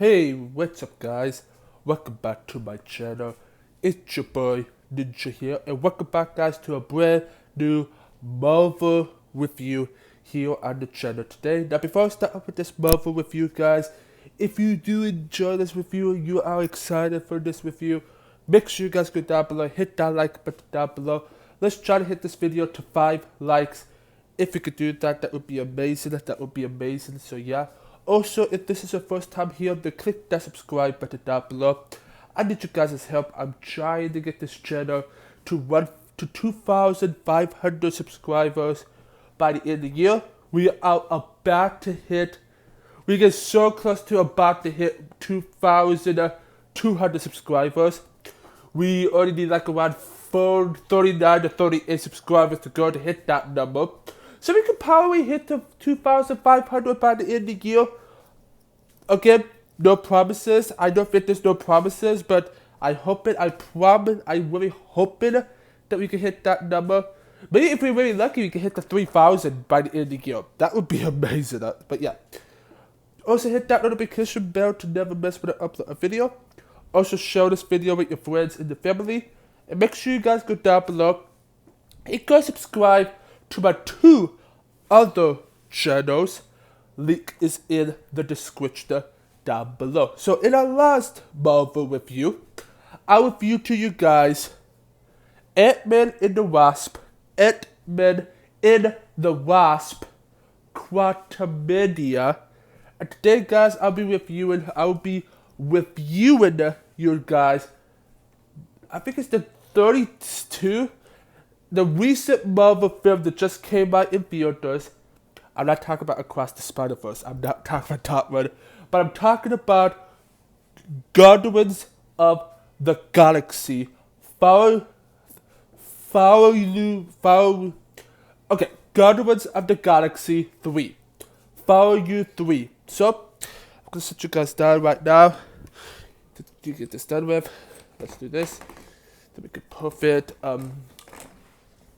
Hey, what's up guys? Welcome back to my channel. It's your boy Ninja here, and welcome back guys to a brand new Marvel review here on the channel today. Now before I start off with this Marvel review guys, if you do enjoy this review and you are excited for this review, make sure you guys go down below, hit that like button down below. Let's try to hit this video to 5 likes. If you could do that, that would be amazing. That would be amazing. So yeah. Also, if this is your first time here, then click that subscribe button down below. I need you guys' help. I'm trying to get this channel to 2,500 subscribers by the end of the year. We are about to hit. We get so close to about to hit 2,200 subscribers. We only need like around 39 to 38 subscribers to go to hit that number. So we could probably hit the 2,500 by the end of the year. Again, no promises. I don't think there's no promises, but I really hoping that we can hit that number. Maybe if we're really lucky, we can hit the 3,000 by the end of the year. That would be amazing. But yeah. Also hit that notification bell to never miss when I upload a video. Also share this video with your friends and the family. And make sure you guys go down below and go subscribe to my 2 other channels. Link is in the description down below. So in our last Marvel review, I reviewed to you guys Ant-Man and the Wasp, Ant-Man and the Wasp, Quantumania. And today guys, I'll be reviewing you guys, I think it's the 32, the recent Marvel film that just came out in theaters. I'm not talking about Across the Spider-Verse. I'm not talking about that one. But I'm talking about Guardians of the Galaxy. Okay, Guardians of the Galaxy 3. Follow you 3. So, I'm going to sit you guys down right now to get this done with. Let's do this to make it perfect.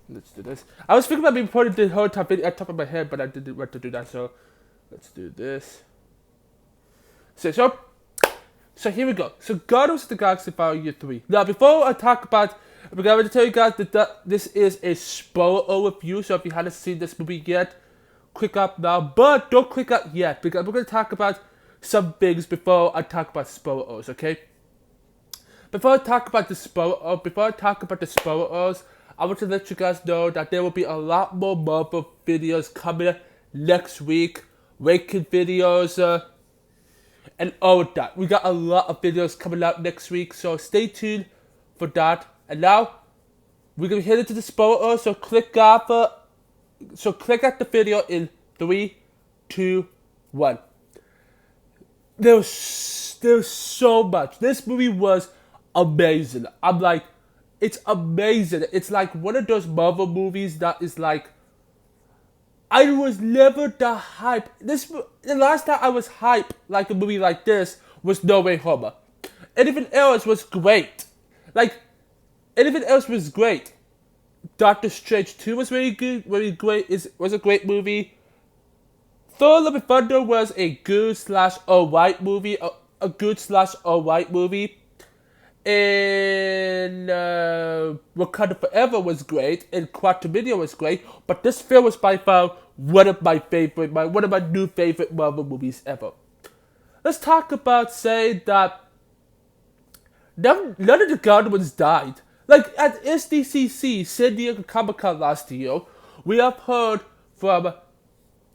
Let's do this. I was thinking about me recording the whole top video at top of my head, but I didn't want to do that. So let's do this. So here we go. So Guardians of the Galaxy Volume Year 3. Now before I talk about, I'm going to tell you guys that this is a spoiler review. So if you haven't seen this movie yet, click up now. But don't click up yet, because we're going to talk about some things before I talk about spoilers. Okay. Before I talk about the spoilers, I want to let you guys know that there will be a lot more Marvel videos coming next week. Ranking videos, and all of that. We got a lot of videos coming out next week, so stay tuned for that. And now, we're going to head into the spoilers, so click at the video in 3, 2, 1. There's so much. This movie was amazing. I'm like, it's amazing. It's like one of those Marvel movies that is like, I was never that hype. The last time I was hype like a movie like this was No Way Home. Anything else was great. Doctor Strange 2 was really good, really great. Was a great movie. Thor: Love and Thunder was a good / alright movie. A good / alright movie. And Wakanda Forever was great, and Quantumania was great, but this film was by far one of my new favorite Marvel movies ever. Let's talk about saying that none of the Guardians died. Like at SDCC, San Diego Comic-Con last year, we have heard from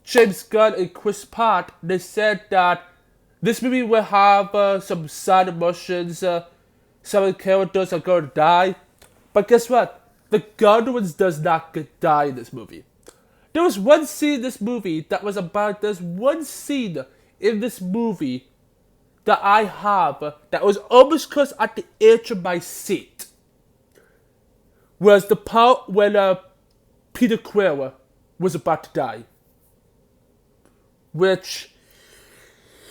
James Gunn and Chris Pratt. They said that this movie will have some sad emotions. Some of the characters are going to die. But guess what? The Guardians does not die in this movie. There was one scene in this movie that was about, there's one scene in this movie that I have that was almost close at the edge of my seat. Was the part when Peter Quill was about to die. Which,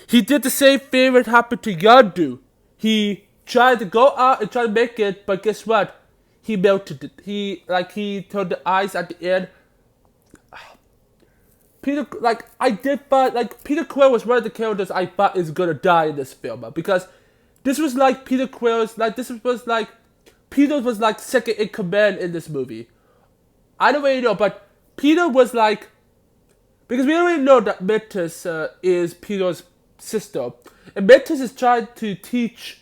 he did the same thing that happened to Yondu. He tried to go out and try to make it, but guess what? He melted it. He turned the eyes at the end. I did find, Peter Quill was one of the characters I thought is gonna die in this film, because this was like Peter Quill's, Peter was like second in command in this movie. I don't really know, but Peter was like, because we already know that Mantis is Peter's sister, and Mantis is trying to teach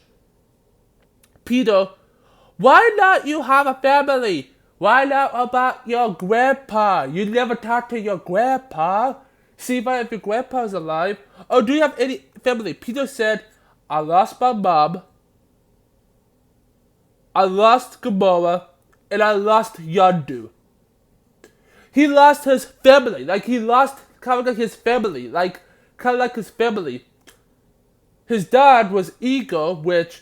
Peter, why not you have a family? Why not about your grandpa? You never talk to your grandpa. See if your grandpa is alive. Or do you have any family? Peter said, I lost my mom, I lost Gamora, and I lost Yondu. He lost his family. He lost kind of like his family. His family. His dad was Ego, which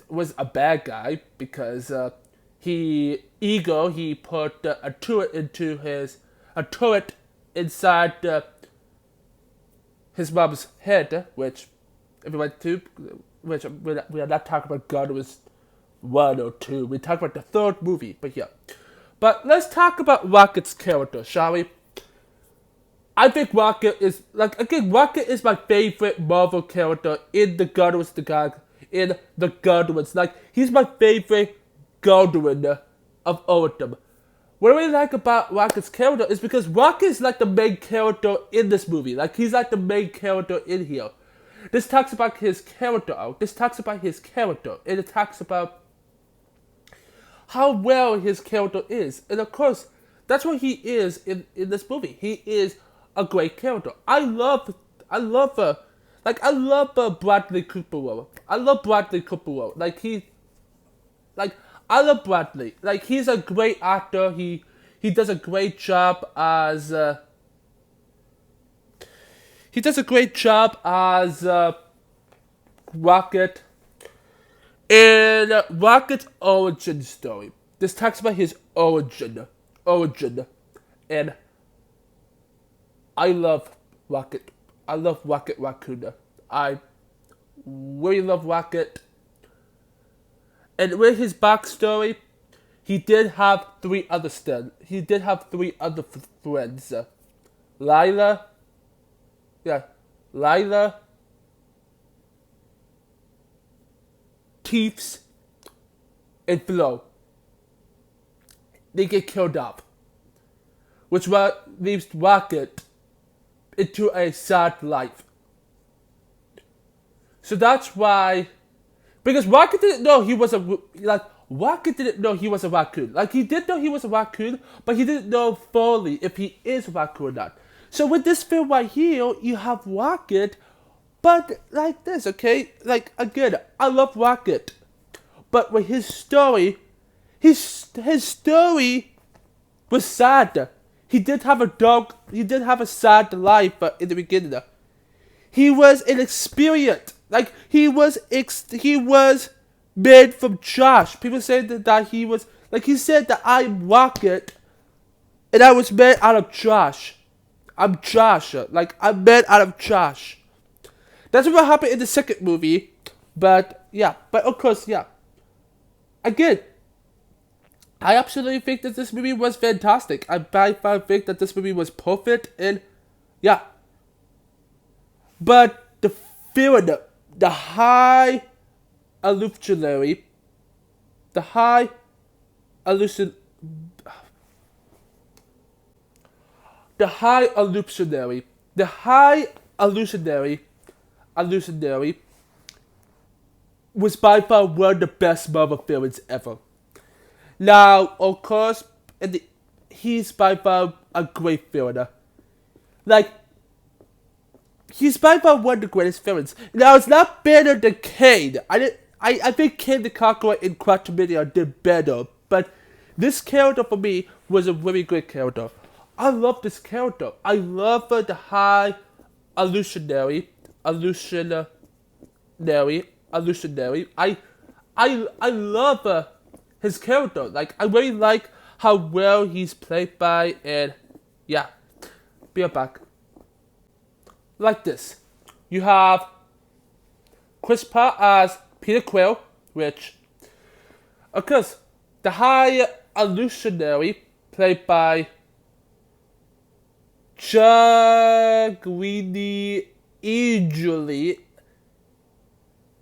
was a bad guy because he put a turret inside his mom's head, which if we went to, which we are not talking about God was 1 or 2. We talk about the third movie, but yeah. But let's talk about Rocket's character, shall we? I think Rocket is Rocket is my favorite Marvel character in the Guardians in the Guardians. He's my favorite Guardian of all of them. What I really like about Rocket's character is because Rocket is the main character in this movie. He's the main character in here. This talks about his character out. This talks about his character. And it talks about how well his character is. And of course, that's what he is in this movie. He is a great character. I love Bradley Cooper. I love Bradley Cooper. I love Bradley. He's a great actor. He does a great job as Rocket. In Rocket's origin story, this talks about his origin, and I love Rocket. I love Rocket Raccoon. I really love Rocket. And with his backstory, he did have 3 other friends. Lila, Teefs, and Flo. They get killed off, which leaves Rocket into a sad life. So that's why, because Rocket didn't know he was Rocket didn't know he was a raccoon. He did know he was a raccoon, but he didn't know fully if he is a raccoon or not. So with this film right here, you have Rocket, but like this, okay? Again, I love Rocket, but with his story, his story was sad. He did have a sad life in the beginning. He was inexperienced. He was made from Josh. People say that he was, he said that I'm Rocket, and I was made out of Josh. I'm Josh. I'm made out of Josh. That's what happened in the second movie. But of course, yeah. Again, I absolutely think that this movie was fantastic. I think that this movie was perfect, and yeah. But the feeling, the high illusionary, was by far one of the best Marvel villains ever. Now, of course, he's by far a great villain. He's by far one of the greatest villains. Now, it's not better than Kane. I think Kane the Conqueror in Quantumania did better, but this character for me was a really great character. I love this character. I love the high illusionary. I love his character. I really like how well he's played by, and yeah, be right back. Like this, you have Chris Pratt as Peter Quill, which, of course, the high illusionary played by Jagwini Ejuli.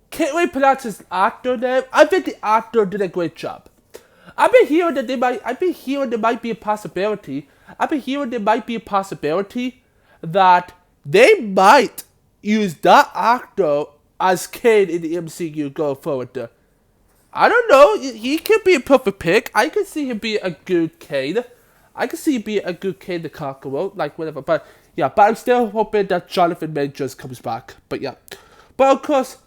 Can't really pronounce his actor name. I think the actor did a great job. I've been hearing there might be a possibility. That they might use that actor as Kane in the MCU going forward. I don't know. He could be a perfect pick. I could see him be a good Kane. I could see him be a good Kane the Conqueror, like whatever. But yeah, but I'm still hoping that Jonathan Majors comes back. But yeah, but of course,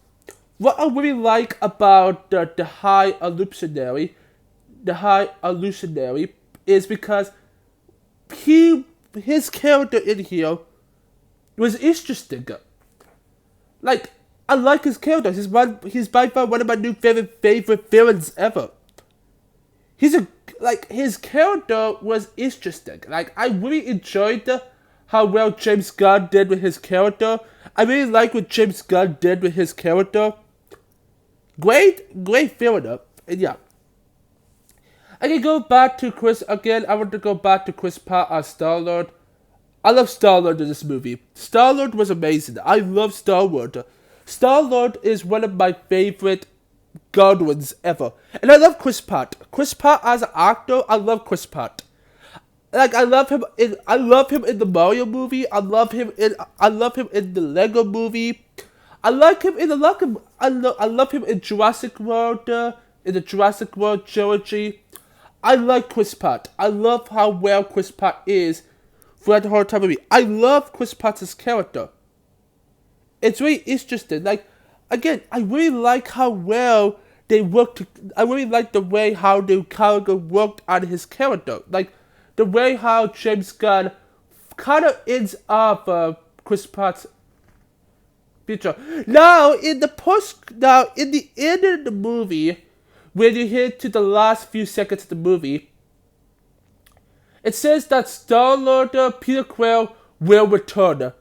what I really like about the High Hallucinatory is because his character in here was interesting. Like, I like his character. He's by far one of my new favorite villains ever. His character was interesting. Like, I really enjoyed how well James Gunn did with his character. I really like what James Gunn did with his character. Great villain. And yeah. I can go back to Chris again. I want to go back to Chris Pratt as Star-Lord. I love Star-Lord in this movie. Star-Lord was amazing. I love Star-Lord. Star-Lord is one of my favorite Godwins ever. And I love Chris Pratt. Chris Pratt as an actor, I love Chris Pratt. Like, I love him in the Mario movie. I love him in the Lego movie. I love him in Jurassic World, in the Jurassic World trilogy. I like Chris Pratt. I love how well Chris Pratt is throughout the whole entire movie. I love Chris Pratt's character. It's really interesting. Like, again, I really like how well they worked. I really like the way how the character worked on his character. Like, the way how James Gunn kind of ends up Chris Pratt's future. Now, in the end of the movie, when you hit to the last few seconds of the movie, it says that Star-Lord Peter Quill will return.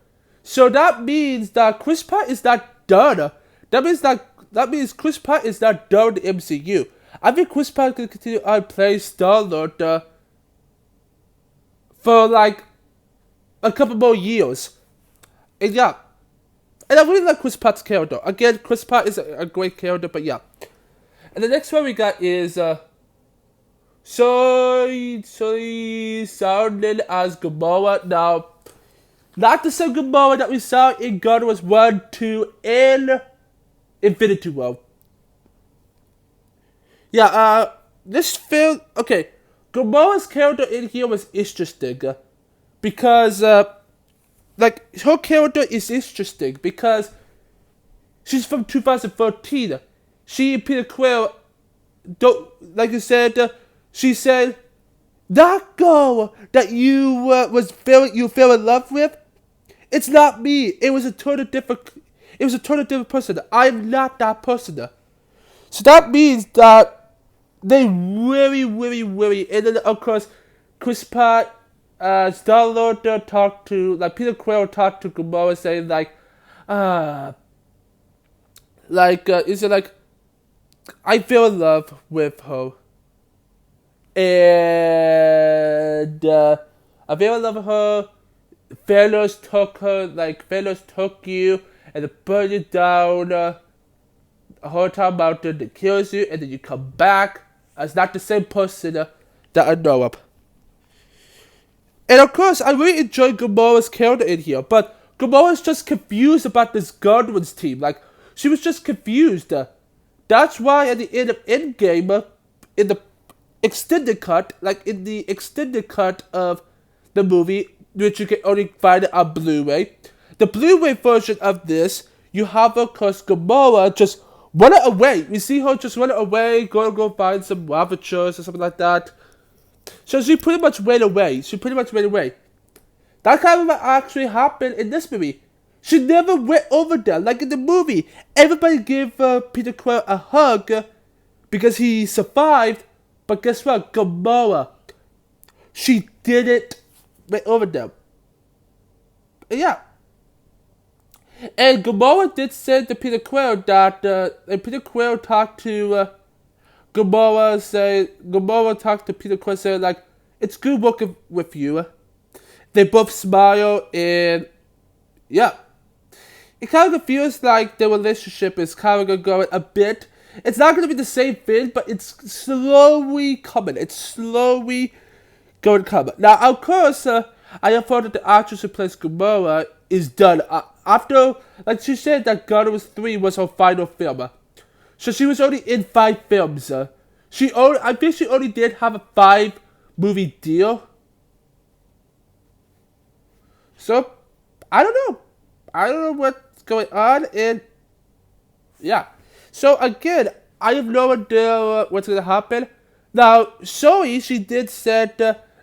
So that means that Chris Pratt is not done. That means Chris Pratt is not done in the MCU. I think Chris Pratt can continue on playing Star-Lord for like a couple more years. And yeah. And I really like Chris Pratt's character. Again, Chris Pratt is a great character, but yeah. And the next one we got is Soy sounded as Gamora. Now, not the same Gamora that we saw in God Wars 1, 2, and Infinity War. Yeah, this film, okay, Gamora's character in here was interesting, because, like, her character is interesting, because she's from 2013, she and Peter Quill, like you said, she said, that girl that you fell in love with, it's not me. It was a totally different person. I'm not that person. So that means that they really, and then of course, Chris Pratt, Star-Lord talked to, like, Peter Quill talked to Gamora saying is it like, I fell in love with her. And I fell in love with her. Thanos took you and burned you down a hotel mountain that kills you, and then you come back as not the same person that I know of. And of course, I really enjoy Gamora's character in here, but Gamora's just confused about this Godwin's team. Like, she was just confused. That's why at the end of Endgame, in the extended cut of the movie, which you can only find it on Blu-ray, the Blu-ray version of this, you have, of course, Gamora just running away. We see her just running away, go find some avatars or something like that. So she pretty much ran away. That kind of actually happened in this movie. She never went over there. Like in the movie, everybody gave Peter Quill a hug because he survived. But guess what? Gamora, she didn't went over there. Yeah. And Gamora did say to Peter Quill that, and Peter Quill talked to Gamora talked to Peter Quill saying, like, it's good working with you. They both smile, and yeah, it kind of feels like their relationship is kind of going a bit. It's not going to be the same thing, but it's slowly coming. It's slowly going to come. Now, of course, I have thought that the actress who plays Gamora is done. After, like she said, that Guardians 3 was her final film. So she was only in 5 films. I think she only did have a 5-movie deal. So, I don't know. I don't know what's going on, and yeah. So again, I have no idea what's gonna happen. Now, Zoe, she did said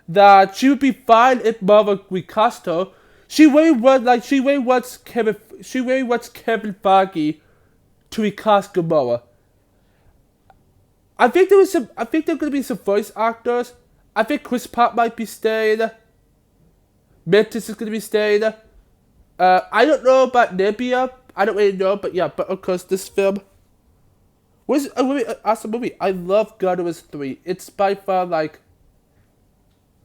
that she would be fine if Marvel recast her. She really wants Kevin Feige to recast Gamora. I think there are gonna be some voice actors. I think Chris Pratt might be staying. Mantis is gonna be staying. I don't know about Nebula. I don't really know, but yeah, but of course this film was a really awesome movie. I love Guardians 3. It's by far like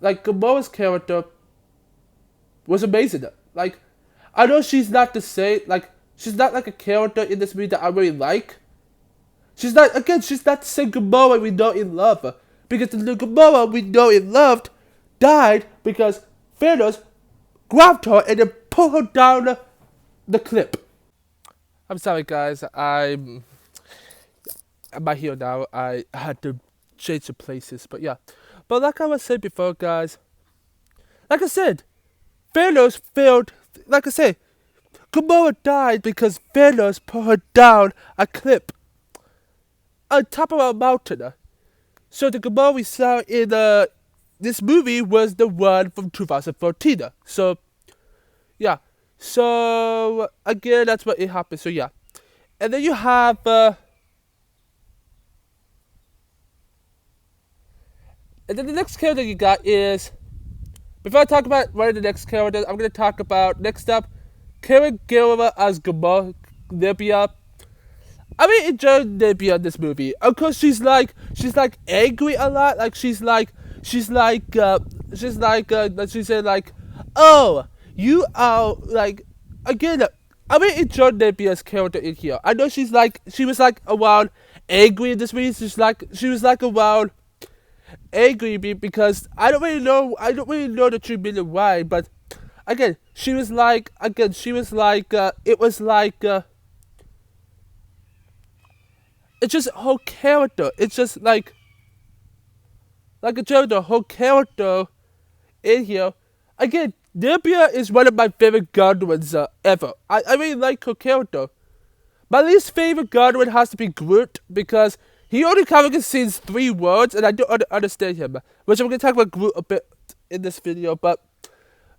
Gamora's character was amazing. Like, I know she's not the same, like, she's not like a character in this movie that I really like. She's not the same Gamora we know and love. Because the Gamora we know and loved died because Thanos grabbed her and then pulled her down the cliff. I'm sorry, guys. I'm not here now. I had to change the places, but yeah. But like I was saying before, guys, like I said, Thanos failed. Like I said, Gamora died because Thanos put her down a cliff on top of a mountain. So the Gamora we saw in this movie was the one from 2014. So yeah. So again, that's what it happened. So yeah, and then you have and then the next character you got is, before I talk about one of the next characters, I'm gonna talk about next up, Karen Gilliver as Gamora Nebula. I really enjoyed Nebula in this movie. Of course, she's like angry a lot. Like she said like, oh, you are like, again. I really enjoyed Nebula's character in here. I know she was like around angry in this movie. She was like around angry because I don't really know the true meaning why, but again, it was like it's just her character. It's just like a joke, the whole character in here. Again, Nebula is one of my favorite Guardians ever. I really like her character. My least favorite Guardian has to be Groot because he only kind of says 3 words and I don't understand him. Which I'm going to talk about Groot a bit in this video, but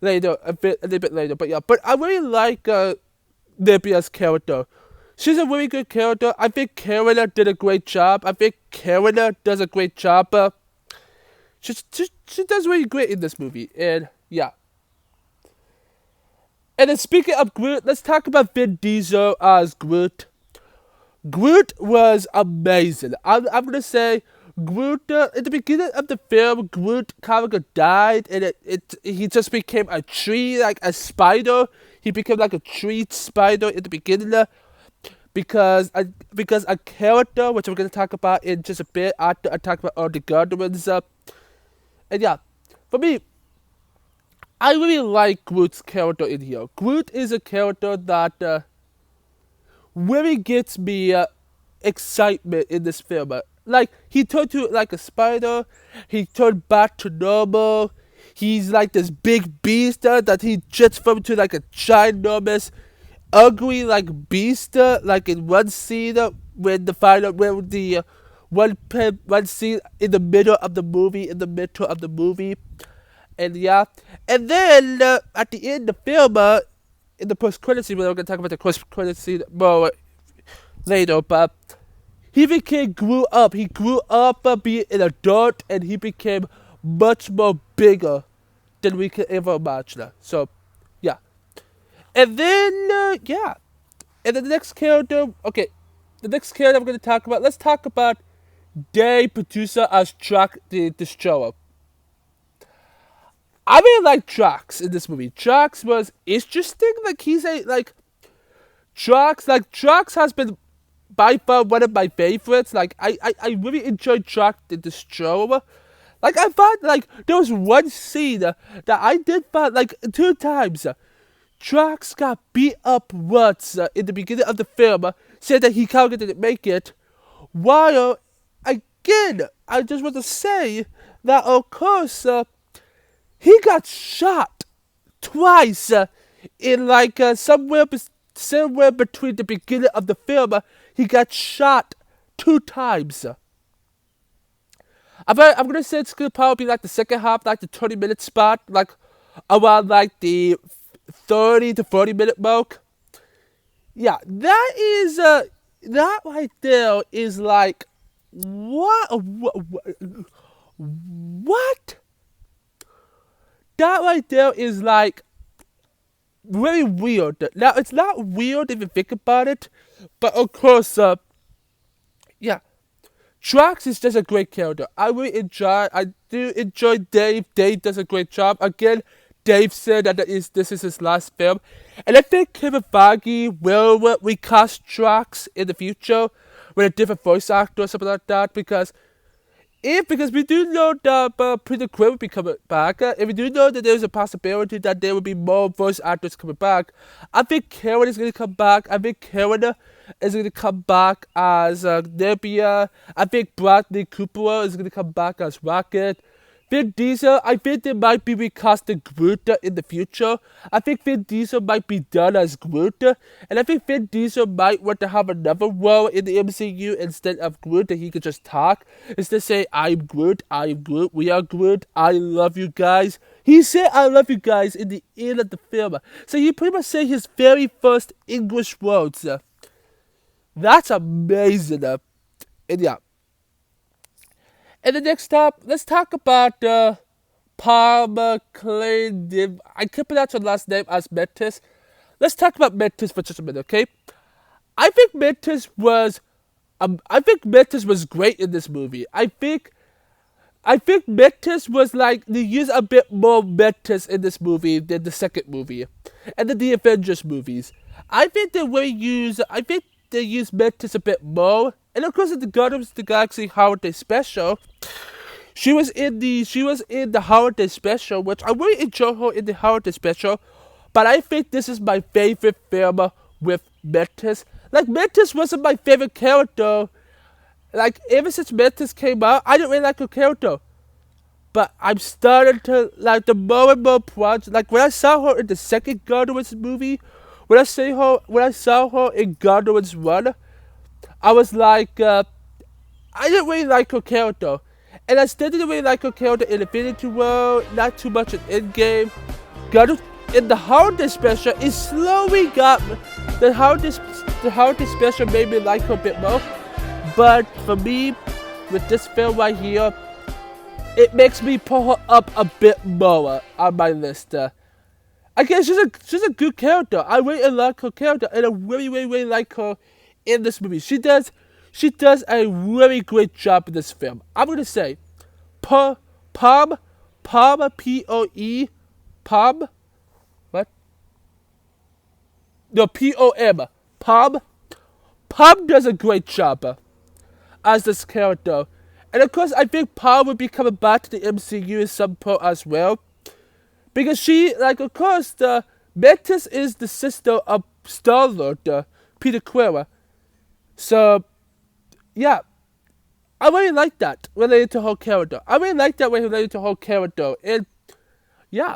a little bit later. But yeah, but I really like Nebula's character. She's a really good character. I think Karina did a great job. Does a great job. She does really great in this movie. And yeah. And then speaking of Groot, let's talk about Vin Diesel as Groot. Groot was amazing. I'm gonna say Groot at the beginning of the film, Groot kind of died, and he just became a tree, like a spider. He became like a tree spider at the beginning. Because a character, which I'm going to talk about in just a bit after I talk about all the Guardians. And yeah, for me, I really like Groot's character in here. Groot is a character that really gets me excitement in this film. Like, he turned to like a spider, he turned back to normal, he's like this big beast that he transformed to like a ginormous ugly like beast, like in one scene when the one scene in the middle of the movie, and yeah, and then at the end of the film, in the post-credit scene, we're gonna talk about the post-credit scene more later, but he grew up. He grew up being an adult, and he became much more bigger than we could ever imagine. So, yeah. And then, yeah. And then the next character, I'm going to talk about, let's talk about Dave Producer as Jack the Destroyer. I really like Drax in this movie. Drax was interesting. Like he's a like Drax has been by far one of my favorites. Like I really enjoyed Drax the Destroyer. Like I thought like there was one scene that I did find like 2 times. Drax got beat up once in the beginning of the film, said that he kind of didn't make it. While again, I just want to say that of course he got shot twice in like somewhere between the beginning of the film. He got shot 2 times. I'm gonna say it's gonna probably be like the second half, like the 20-minute spot, like around like the 30 to 40-minute mark. Yeah, that right there is like what? That right there is like very weird. Now it's not weird if you think about it, but of course, yeah. Drax is just a great character. I do enjoy Dave. Dave does a great job. Again, Dave said that this is his last film. And I think Kevin Feige will recast Drax in the future with a different voice actor or something like that because we do know that Peter Quill will be coming back, and we do know that there's a possibility that there will be more voice actors coming back. I think Karen is going to come back. I think Karen is going to come back as Nebula. I think Bradley Cooper is going to come back as Rocket. Vin Diesel, I think they might be recasting Groot in the future. I think Vin Diesel might be done as Groot. And I think Vin Diesel might want to have another role in the MCU instead of Groot that he could just talk. Instead of say, I'm Groot, we are Groot, I love you guys. He said, I love you guys in the end of the film. So he pretty much said his very first English words. That's amazing. And yeah. And the next up, let's talk about Palmer Clay. I can't pronounce her last name as Metis. Let's talk about Metis for just a minute, okay? I think Metis was great in this movie. I think Metis was like they use a bit more Metis in this movie than the second movie, and then the Avengers movies. I think they use Metis a bit more. And of course, in the Guardians of the Galaxy Holiday Special, she was in the Holiday Special, which I really enjoy her in the Holiday Special. But I think this is my favorite film with Metis. Like Metis wasn't my favorite character. Like ever since Metis came out, I didn't really like her character. But I'm starting to like the more and more projects. Like when I saw her in the second Guardians movie, when I saw her in Guardians 1. I was like, I didn't really like her character. And I still didn't really like her character in Infinity War, not too much in Endgame. In the Holiday Special, it slowly got me. The Holiday Special made me like her a bit more. But for me, with this film right here, it makes me put her up a bit more on my list. Again, she's a good character. I really like her character, and I really, really, really like her in this movie. She does a really great job in this film. I'm gonna say, Palm, P-O-E, Palm, what? No, P-O-M, Palm does a great job as this character. And of course, I think Palm will be coming back to the MCU at some point as well. Because she, like, of course, the Metis is the sister of Star-Lord, Peter Quill. So, yeah, I really like that related to her character. And, yeah,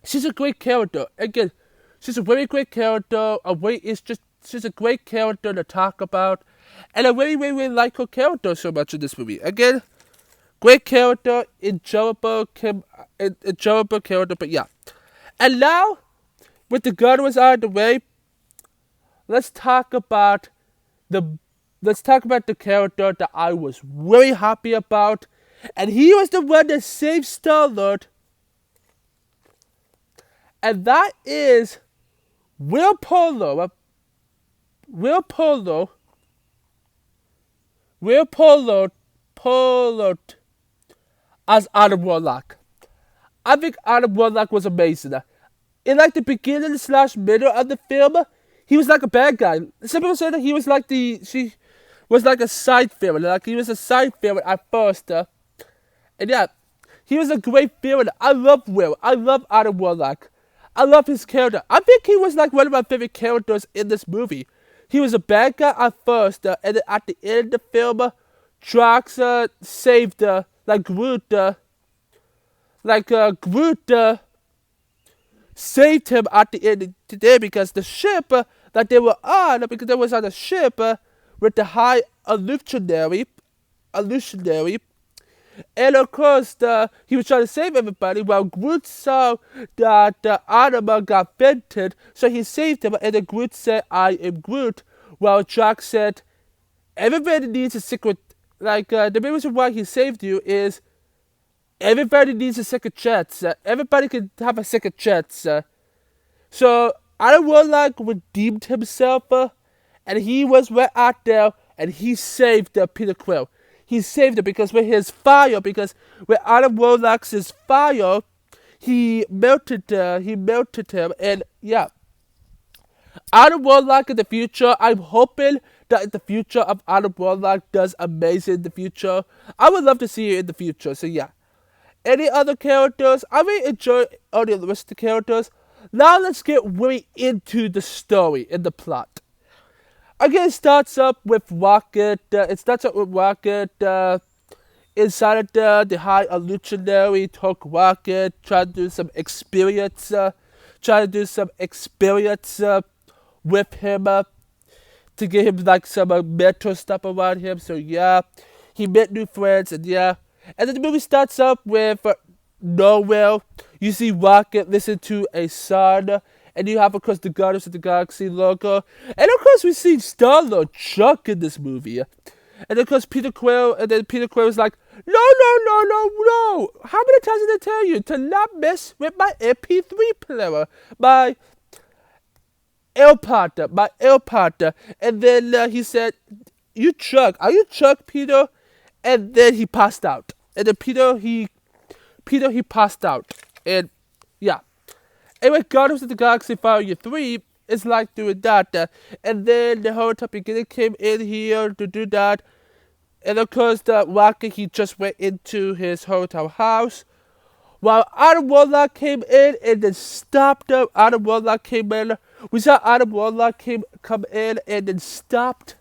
she's a great character. Again, she's a very great character. She's a great character to talk about. And I really, really, really like her character so much in this movie. Again, great character, enjoyable character, but yeah. And now, with the Guardians out of the way, let's talk about the character that I was really happy about, and he was the one that saved Star-Lord, and that is Will Poulter as Adam Warlock. I think Adam Warlock was amazing. In like the beginning slash middle of the film, he was like a bad guy. Some people say that he was like she was like a side villain. Like he was a side villain at first. And yeah, he was a great villain. I love Will. I love Adam Warlock. I love his character. I think he was like one of my favorite characters in this movie. He was a bad guy at first, and then at the end of the film, Drax saved like Groot. Groot saved him at the end of the day because the ship that they were on, because they was on a ship with the high illusionary, and of course he was trying to save everybody. While Groot saw that the animal got vented, so he saved him, and then Groot said, "I am Groot." While Drax said, "Everybody needs a secret." Like the main reason why he saved you is everybody needs a second chance. Everybody can have a second chance. So Adam Warlock redeemed himself, and he was right out there, and he saved Peter Quill. He saved him because with his fire, because with Adam Warlock's fire, he melted him, and yeah. Adam Warlock in the future, I'm hoping that the future of Adam Warlock does amazing in the future. I would love to see it in the future, so yeah. Any other characters? I really enjoy all the rest of the characters. Now let's get really into the story and the plot. Again, it starts up with Rocket. Inside of the high illusionary took Rocket, trying to do some experience. With him to get him like some mental stuff around him. So yeah, he met new friends, and yeah. And then the movie starts up with Noel. You see Rocket listen to a song, and you have, of course, the Guardians of the Galaxy logo. And of course, we see Star-Lord Chuck in this movie. And of course, Peter Quill is like, no. How many times did I tell you to not mess with my MP3 player? My AirPod. And then he said, are you Chuck, Peter? And then he passed out. And then Peter, he passed out. And yeah. Anyway, Guardians of the Galaxy Volume 3 is like doing that. And then the whole top beginning came in here to do that. And of course, the Rocket, he just went into his hotel house. While Adam Warlock came in and then stopped him. Adam Warlock came in. We saw Adam Warlock come in and then stopped.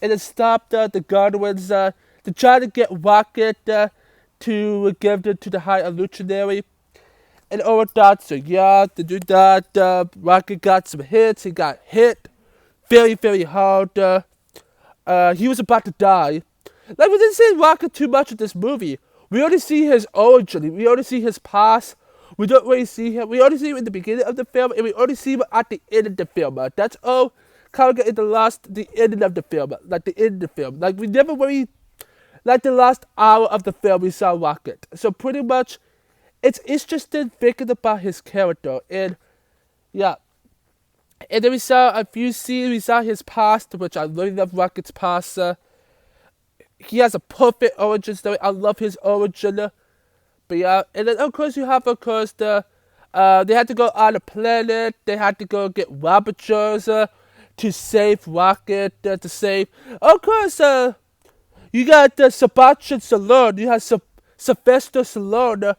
The Guardians to try to get Rocket to give them to the high illusionary. And over that, so yeah, to do that, Rocket got some hits. He got hit very, very hard. He was about to die. Like, we didn't see Rocket too much in this movie. We only see his origin. We only see his past. We don't really see him. We only see him in the beginning of the film, and we only see him at the end of the film. That's all kind of in the end of the film. Like, the end of the film. Like, we never really, like, the last hour of the film, we saw Rocket. So, pretty much, it's interesting thinking about his character. And, yeah. And then we saw a few scenes. We saw his past, which I really love Rocket's past. He has a perfect origin story. I love his origin. But yeah, and then of course you have, they had to go on a planet. They had to go get Roboters to save Rocket. Of course, you got Sebastian Stallone. You have Sylvester Stallone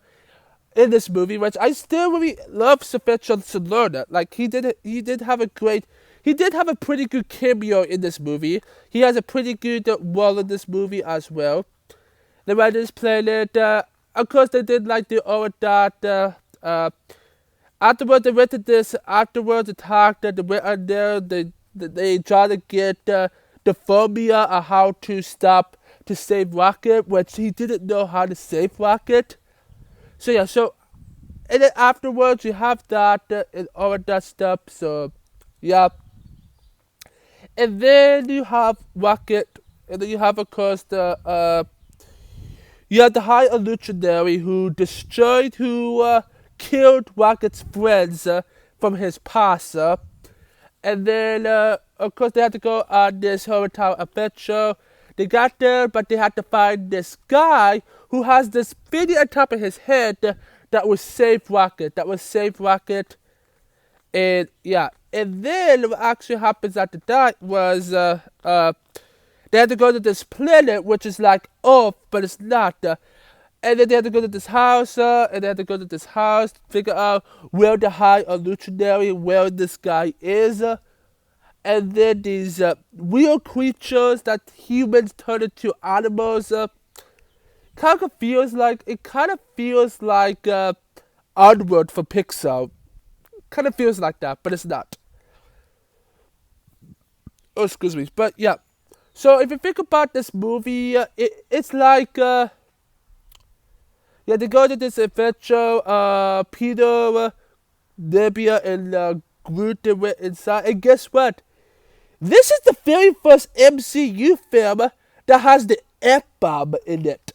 in this movie, which I still really love Sylvester Stallone. Like, he did have a pretty good cameo in this movie. He has a pretty good role in this movie as well. The writers played it. Of course, they did like the all that. Afterwards, they rented this. Afterwards, the talk that they went on there. They tried to get the formula on how to save Rocket, which he didn't know how to save Rocket. So yeah, and then afterwards you have that and all of that stuff. So yeah. And then you have Rocket, and then you have, of course, you have the High Illusionary who killed Rocket's friends from his past. And then, of course, they had to go on this hotel adventure. They got there, but they had to find this guy who has this video on top of his head that was save Rocket. And yeah, and then what actually happens after that was they had to go to this planet, which is like Earth, but it's not. And then they had to go to this house, to figure out where to hide a Luchonary, where this guy is. And then these weird creatures that humans turn into animals. Kind of feels like Onward for Pixar. Kind of feels like that, but it's not. Oh, excuse me. But yeah. So if you think about this movie, it's like yeah, they go to this adventure. Peter, Nebula, and Groot they went inside, and guess what? This is the very first MCU film that has the F-bomb in it.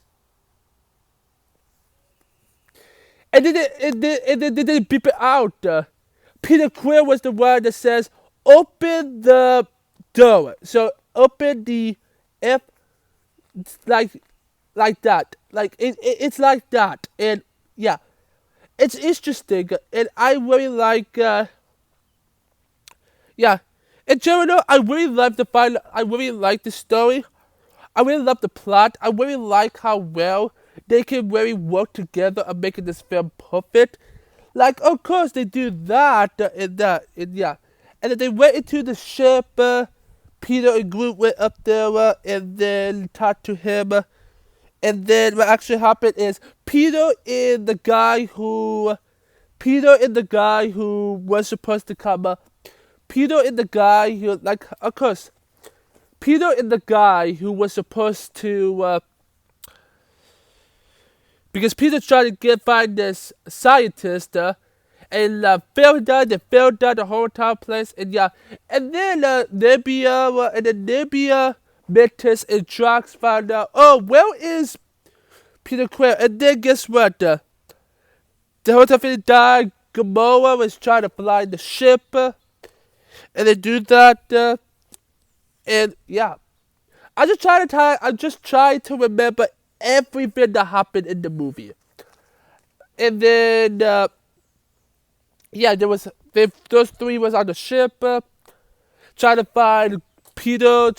And then they beep it out. Peter Quill was the one that says, open the door. So open the F, like that. It's like that. And yeah, it's interesting. And I really like, yeah. In general, I really like the story. I really love the plot. I really like how well they can really work together on making this film perfect. Like, of course, they do that and yeah. And then they went into the ship. Peter and Groot went up there and then talked to him. And then what actually happened is Peter and the guy who was supposed to come. Peter and the guy who, like, of course, Peter and the guy who was supposed to, because Peter tried to find this scientist, and fell down the whole entire place, and yeah, and then Nebula, Mantis, and Drax found out, oh, where is Peter Quill? And then guess what? The whole time died. Gamora was trying to fly the ship, and they do that. And yeah, I'm just trying to remember everything that happened in the movie. And then yeah, those three was on the ship, trying to find Peter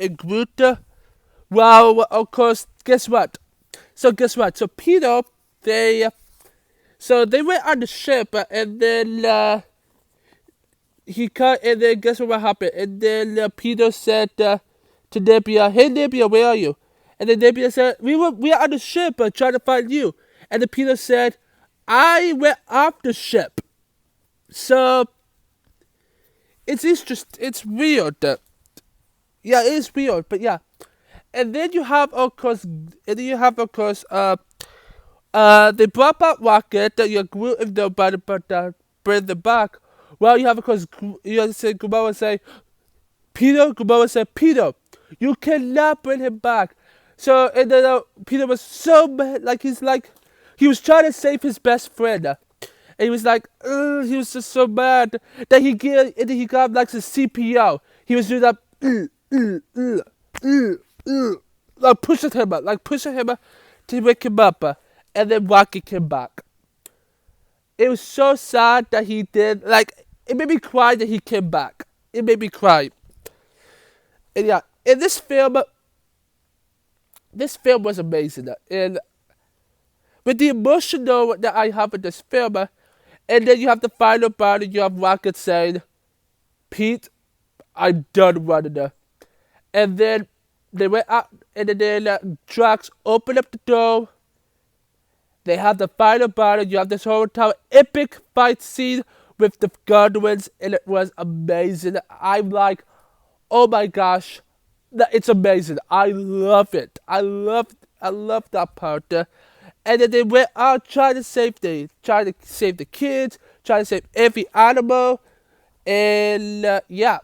and Groot. Well, of course, guess what? So Peter, they went on the ship, and then and then guess what happened? And then Peter said to Nebula, "Hey Nebula, where are you?" And then Nebula said, "We are on the ship, trying to find you." And then Peter said, "I went off the ship." So it's weird. Yeah, it is weird, but yeah. And then you have of course, they brought back Rocket that you grew if nobody but bring them back. Well, you have of course Gamora say, Peter, you cannot bring him back. So and then Peter was so mad, he was trying to save his best friend. And he was like, he was just so mad that he got like the CPO. He was doing that, pushing him up to wake him up. And then Rocket came back. It was so sad that he did, it made me cry that he came back. It made me cry. And yeah, in this film was amazing. And with the emotional that I have in this film, and then you have the final battle, you have Rocket saying, Pete, I'm done running. And then they went out, and then Drax opened up the door. They have the final battle. You have this whole entire epic fight scene with the Guardians, and it was amazing. I'm like, oh my gosh, it's amazing. I love it. I love that part. And then they went out trying to save the kids, trying to save every animal, and yeah.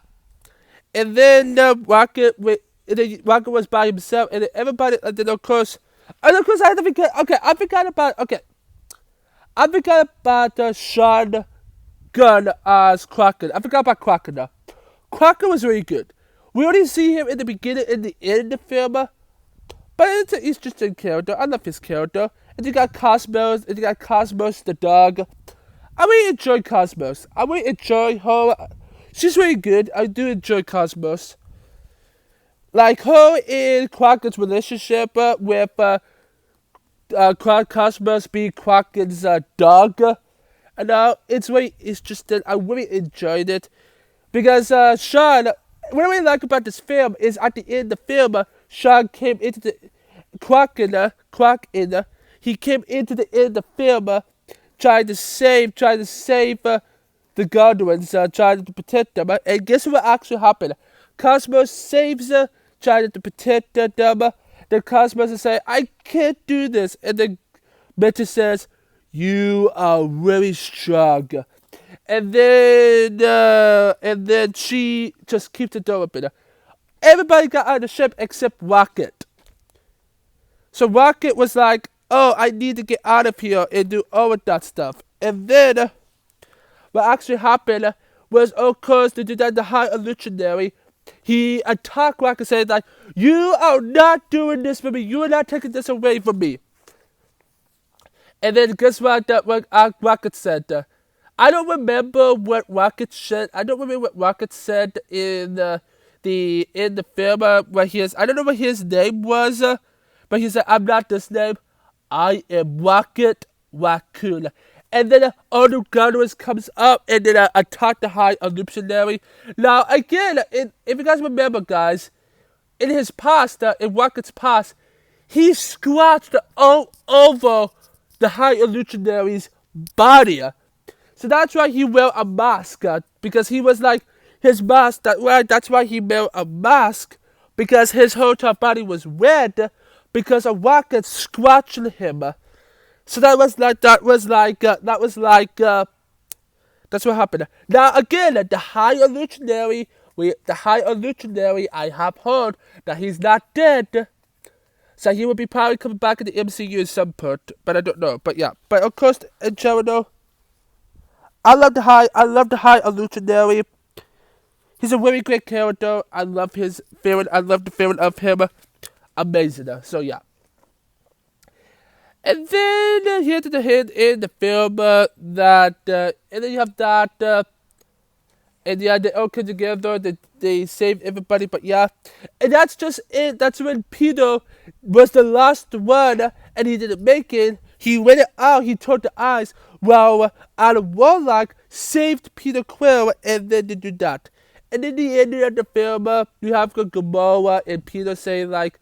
And then Rocket was by himself, and then everybody, and then of course I had to forget. Okay, I forgot about Sean Gunn as Crocker. I forgot about Crocker now. Crocker was really good. We only see him in the beginning and the end of the film, but it's an interesting character. I love his character. And you got Cosmos, and you got Cosmos the dog. I really enjoy Cosmos. I really enjoy her. She's really good. I do enjoy Cosmos. Like her in Kraken's relationship with Cosmos being Kraken's dog. And it's just that I really enjoyed it. Because Sean, what I really like about this film is at the end of the film, Sean came into the Kraken, he came into the end of the film trying to save the Guardians, trying to protect them. And guess what actually happened? Cosmos saves her, trying to protect them. Then Cosmos is saying, I can't do this. And then Meta says, you are really strong. And then she just keeps the door open. Everybody got out of the ship except Rocket. So Rocket was like, oh, I need to get out of here and do all of that stuff. And then what actually happened was, of course, to do that, the High Evolutionary, he attacked Rocket saying like, you are not doing this for me. You are not taking this away from me. And then guess what? Rocket said. I don't remember what Rocket said. I don't remember what Rocket said in the film where he is. I don't know what his name was, but he said, "I'm not this name. I am Rocket Raccoon." And then Arnold Gunners comes up and then attack the High Evolutionary. Now again, if you guys remember, guys, in his past, in Rocket's past, he scratched all over the High Evolutionary's body. So that's why he wear a mask, because he was like, his mask, that's why he wear a mask, because his whole top body was red, because a rocket scratched him. So that's what happened. Now again, the High Evolutionary, I have heard that he's not dead. So he will be probably coming back in the MCU at some point, but I don't know. But yeah, but of course, in general, I love the High Evolutionary. He's a really great character. I love his feeling. I love the feeling of him. Amazing. So yeah. And then here to the hint in the film and then you have that. And yeah, they all come together. They save everybody. But yeah, and that's just it. That's when Peter was the last one, and he didn't make it. He went out. He told the eyes. While Warlock saved Peter Quill, and then they do that. And in the end of the film, you have Gamora and Peter saying like,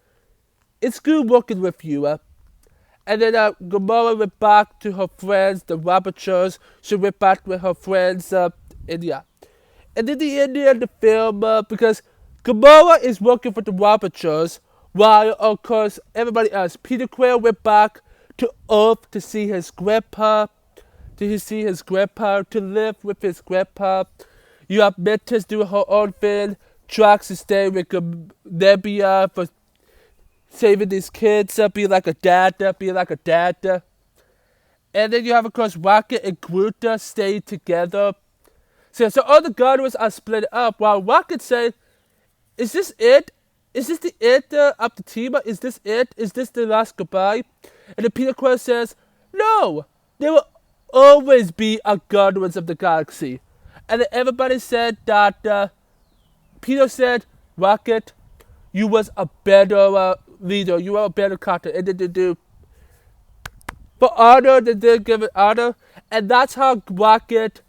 "It's good working with you." And then Gamora went back to her friends, the Rabbitures. She went back with her friends, and yeah. And in the end of the film, because Gamora is working for the Rabbitures, while of course everybody else, Peter Quill went back to Earth to see his grandpa. To live with his grandpa. You have Mantis doing her own thing. Drax is staying with Nebula for saving these kids, be like a dad. And then you have, of course, Rocket and Groot stay together. So all the Guardians are split up, while Rocket said, is this it? Is this the end of the team? Is this it? Is this the last goodbye? And then Peter Quill says, no, there will always be a Guardians of the Galaxy. And then everybody said that, Peter said, Rocket, you was a better leader, you were a better captain. And then they do, for honor, they did give it honor. And that's how Rocket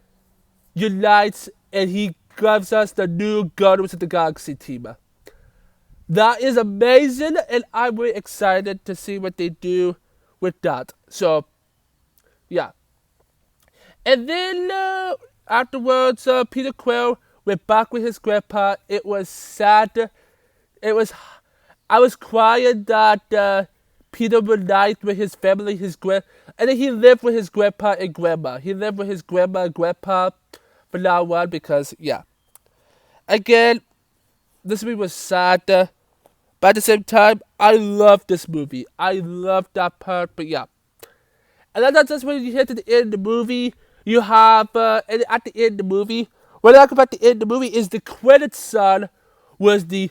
unites and he gives us the new Guardians of the Galaxy team. That is amazing, and I'm really excited to see what they do with that. So, yeah. And then afterwards, Peter Quill went back with his grandpa. It was sad. I was crying that Peter reunited with his family, and then he lived with his grandpa and grandma. He lived with his grandma and grandpa from now on because, yeah. Again, this movie was sad, but at the same time, I love this movie. I love that part, but yeah. And then that's just when you hit to the end of the movie. You have, and at the end of the movie, what I like about the end of the movie is the credits song was the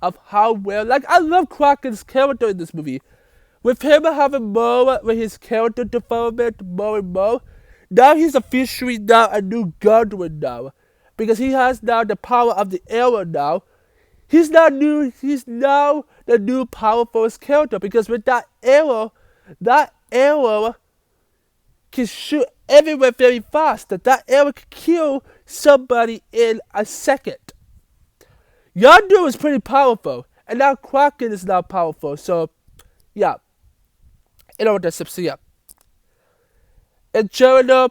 of how well, like, I love Kraken's character in this movie. With him having more with his character development more and more, now he's officially now a new Godwin now. Because he has now the power of the arrow now. He's now the new powerful character, because with that arrow can shoot everywhere very fast. That arrow can kill somebody in a second. Yondu is pretty powerful, and now Kraken is now powerful. So, yeah, you know what that's so yeah. And Jericho,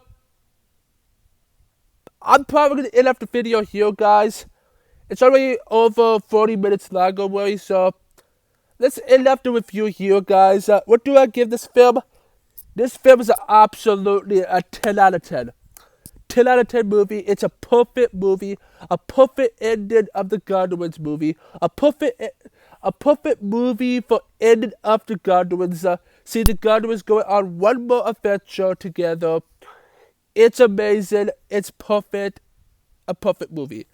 I'm probably gonna end up the video here, guys. It's already over 40 minutes long already, so let's end up the review here, guys. What do I give this film? This film is absolutely a 10 out of 10. 10 out of 10 movie. It's a perfect movie. A perfect ending of the Godwins movie. A perfect movie for ending of the Godwins. See the Godwins going on one more adventure together. It's amazing. It's perfect. A perfect movie.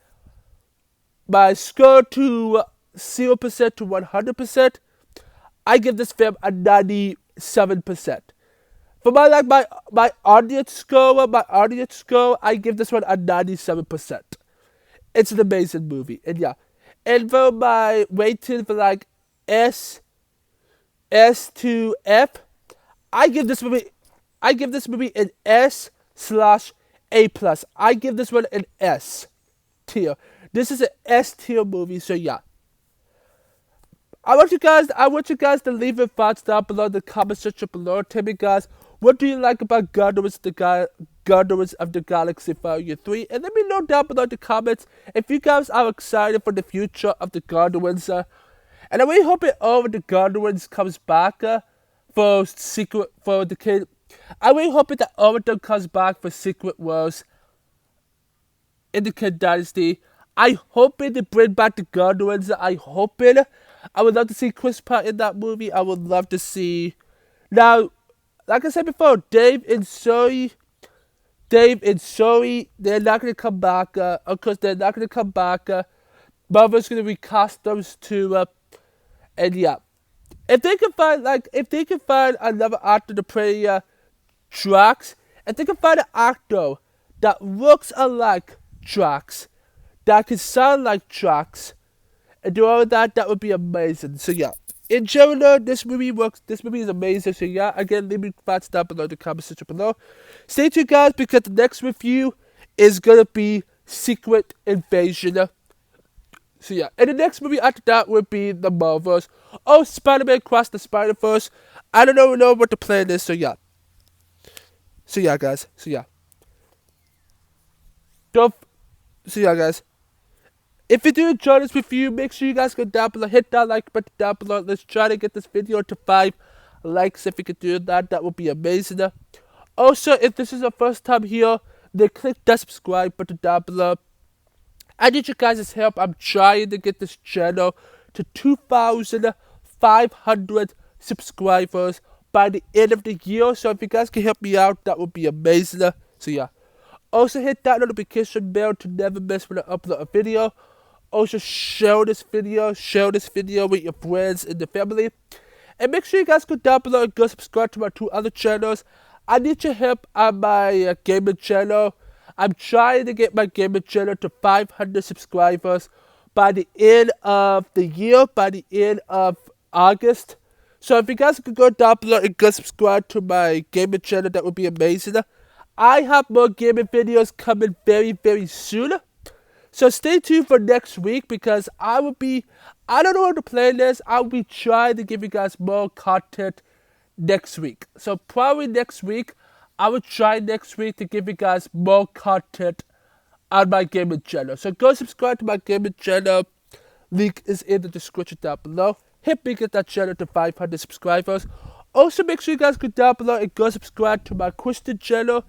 My score to 0% to 100%, I give this film a 97%. For my audience score, I give this one a 97%. It's an amazing movie, and yeah. And for my rating for like S to F, I give this movie an S/A+. I give this one an S tier. This is an S tier movie, so yeah. I want you guys to leave your thoughts down below in the comment section below. Tell me, guys, what do you like about Guardians of the Galaxy Volume 3? And let me know down below in the comments if you guys are excited for the future of the Guardians. And I really hope the Guardians comes back for the kid. I really hope that all of them comes back for Secret Wars in the Kid Dynasty. I hope they bring back the Guardians. I would love to see Chris Pratt in that movie. I would love to see. Now, like I said before, Dave and Zoe, they're not going to come back. Of course, they're not going to come back. Marvel's going to recast those two. And yeah. If they can find another actor to play Drax, if they can find an actor that looks alike Drax, that can sound like Drax, and do all of that, that would be amazing. So yeah, in general, this movie works. This movie is amazing. So yeah, again, leave me thoughts down below in the comment section below. Stay tuned, guys, because the next review is gonna be Secret Invasion. So yeah, and the next movie after that would be the Marvels. Oh, Spider-Man Across the Spider-Verse. I don't know what the plan is. So yeah. So yeah, guys. So yeah. So yeah, guys. If you do enjoy this review, make sure you guys go down below, hit that like button down below. Let's try to get this video to 5 likes. If you could do that, that would be amazing. Also, if this is your first time here, then click that subscribe button down below. I need you guys' help. I'm trying to get this channel to 2,500 subscribers by the end of the year. So if you guys can help me out, that would be amazing. So yeah. Also hit that notification bell to never miss when I upload a video. Also share this video with your friends and the family. And make sure you guys go down below and go subscribe to my 2 other channels. I need your help on my gaming channel. I'm trying to get my gaming channel to 500 subscribers by the end of the year, by the end of August. So if you guys could go down below and go subscribe to my gaming channel, that would be amazing. I have more gaming videos coming very, very soon. So stay tuned for next week, because I don't know how to plan this. I'll be trying to give you guys more content next week. So probably next week, I will try next week to give you guys more content on my gaming channel. So go subscribe to my gaming channel. Link is in the description down below. Help me get that channel to 500 subscribers. Also, make sure you guys go down below and go subscribe to my Christian channel.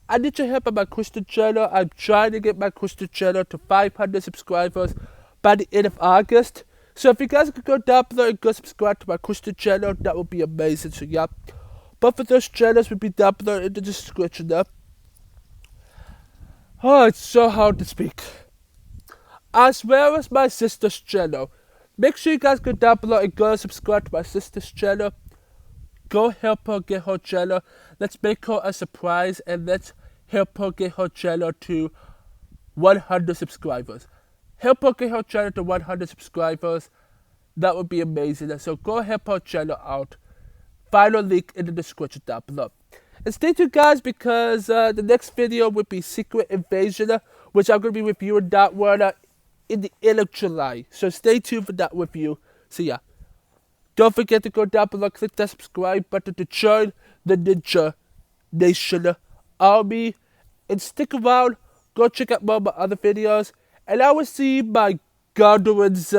I need your help on my Christian channel. I'm trying to get my Christian channel to 500 subscribers by the end of August. So if you guys could go down below and go subscribe to my Christian channel, that would be amazing. So yeah, both of those channels will be down below in the description. Oh, it's so hard to speak. As well as my sister's channel. Make sure you guys go down below and go subscribe to my sister's channel. Go help her get her channel. Let's make her a surprise and let's help her get her channel to 100 subscribers. Help her get her channel to 100 subscribers. That would be amazing. So go help her channel out. Final link in the description down below. And stay tuned, guys, because the next video would be Secret Invasion, which I'm going to be reviewing that one in the end of July. So stay tuned for that review. So yeah. Don't forget to go down below, click that subscribe button to join the Ninja Nation Army. And stick around, go check out more of my other videos. And I will see my Godwin's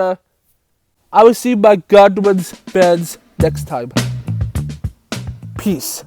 fans next time. Peace.